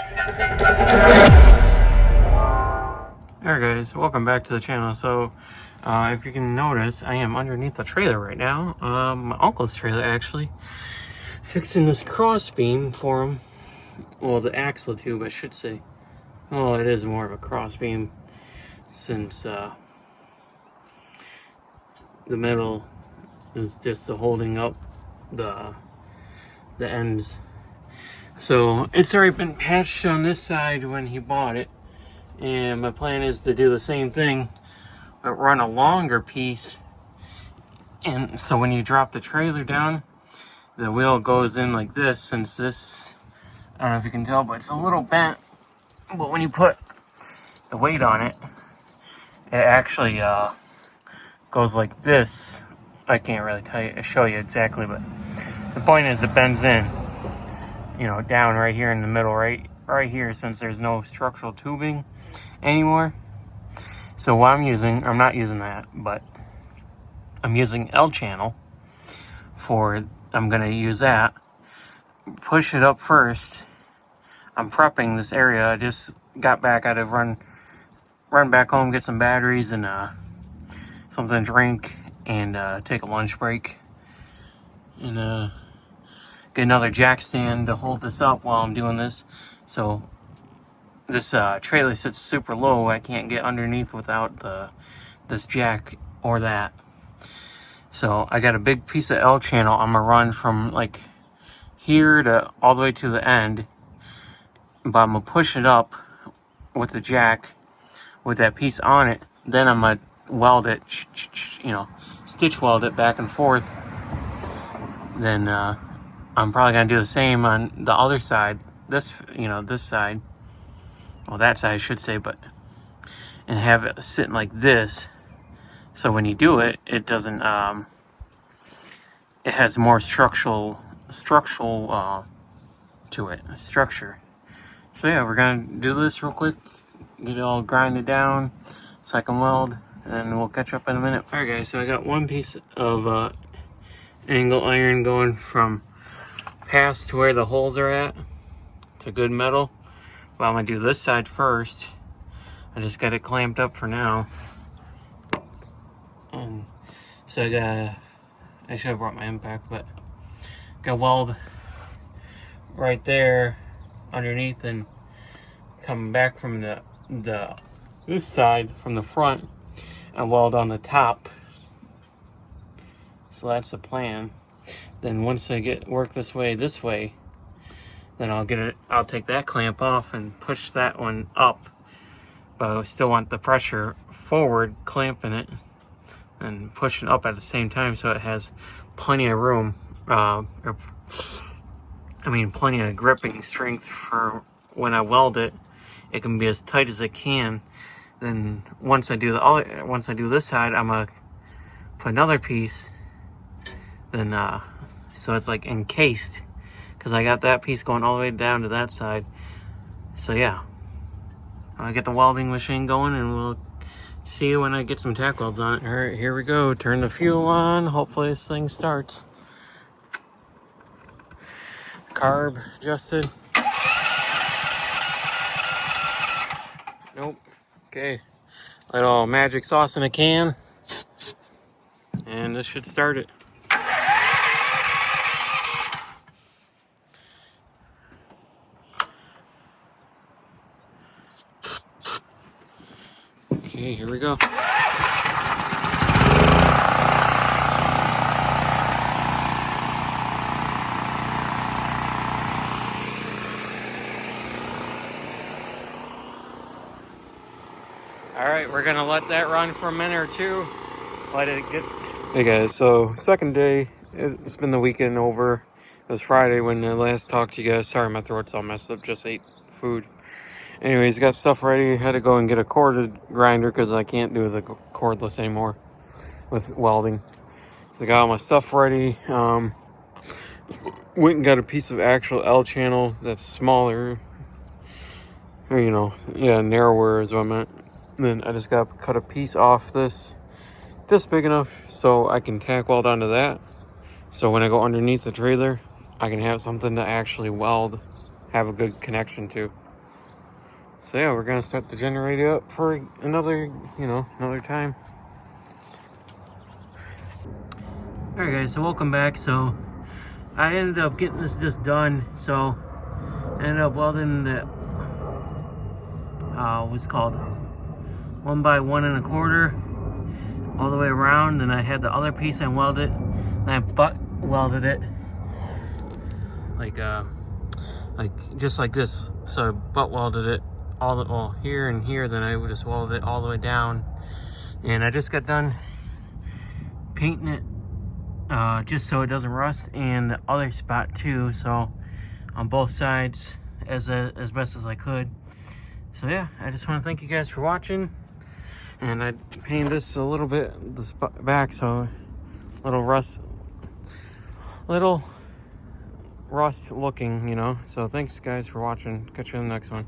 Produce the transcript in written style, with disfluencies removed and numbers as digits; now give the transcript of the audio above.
Alright guys, welcome back to the channel. So, if you can notice, I am underneath the trailer right now. My uncle's trailer actually. Fixing this cross beam for him. Well, the axle tube, I should say. Well, it is more of a cross beam since the metal is just the holding up the ends. So it's already been patched on this side when he bought it, and my plan is to do the same thing but run a longer piece. And so when you drop the trailer down, the wheel goes in like this. Since this, I don't know if you can tell, but it's a little bent, but when you put the weight on it, it actually goes like this. I can't really show you exactly, but the point is it bends in, you know, down right here in the middle, right here, since there's no structural tubing anymore. So what I'm not using that, but I'm using L channel I'm gonna use that. Push it up first. I'm prepping this area. I just got back. I had to run back home, get some batteries and something to drink, and take a lunch break, and get another jack stand to hold this up while I'm doing this. So this trailer sits super low. I can't get underneath without this jack or that. So I got a big piece of L channel. I'm gonna run from like here to all the way to the end, but I'm gonna push it up with the jack with that piece on it. Then I'm gonna weld it, you know, stitch weld it back and forth. Then I'm probably gonna do the same on the other side. This side, well, that side I should say, and have it sitting like this. So when you do it, it doesn't. It has more structural to it, structure. So yeah, we're gonna do this real quick, get it all grinded down so I can weld, and we'll catch up in a minute. All right, guys. So I got one piece of angle iron going from past to where the holes are at. It's a good metal. Well, I'm gonna do this side first. I just got it clamped up for now. And so I should have brought my impact, but got weld right there underneath, and coming back from this side from the front and weld on the top. So that's the plan. Then once I work this way, then I'll take that clamp off and push that one up. But I still want the pressure forward, clamping it and pushing up at the same time, so it has plenty of room, plenty of gripping strength for when I weld it. It can be as tight as it can. Then once I do this side, I'm gonna put another piece. Then so it's like encased, because I got that piece going all the way down to that side. So yeah, I'll get the welding machine going, and we'll see you when I get some tack welds on it. All right, here we go. Turn the fuel on. Hopefully this thing starts. Carb adjusted. Nope. Okay. Little magic sauce in a can, and this should start it. Okay, here we go. All right, we're gonna let that run for a minute or two. Hey guys, so second day. It's been the weekend over. It was Friday when I last talked to you guys. Sorry, my throat's all messed up. Just ate food. Anyways, got stuff ready. Had to go and get a corded grinder because I can't do the cordless anymore with welding. So I got all my stuff ready. Went and got a piece of actual L channel that's smaller. Or, narrower is what I meant. Then I just got to cut a piece off this, just big enough so I can tack weld onto that. So when I go underneath the trailer, I can have something to actually weld, have a good connection to. So yeah, we're gonna start the generator up for another time. Alright guys, so welcome back. So I ended up getting this just done. So I ended up welding the what's called 1 by 1 1/4 all the way around. Then I had the other piece I welded, and I butt welded it like just like this. So I butt welded it all here and here. Then I would just weld it all the way down, and I just got done painting it just so it doesn't rust, and the other spot too. So on both sides as best as I could. So yeah, I just want to thank you guys for watching, and I painted this a little bit the spot back, so little rust looking, So thanks guys for watching. Catch you in the next one.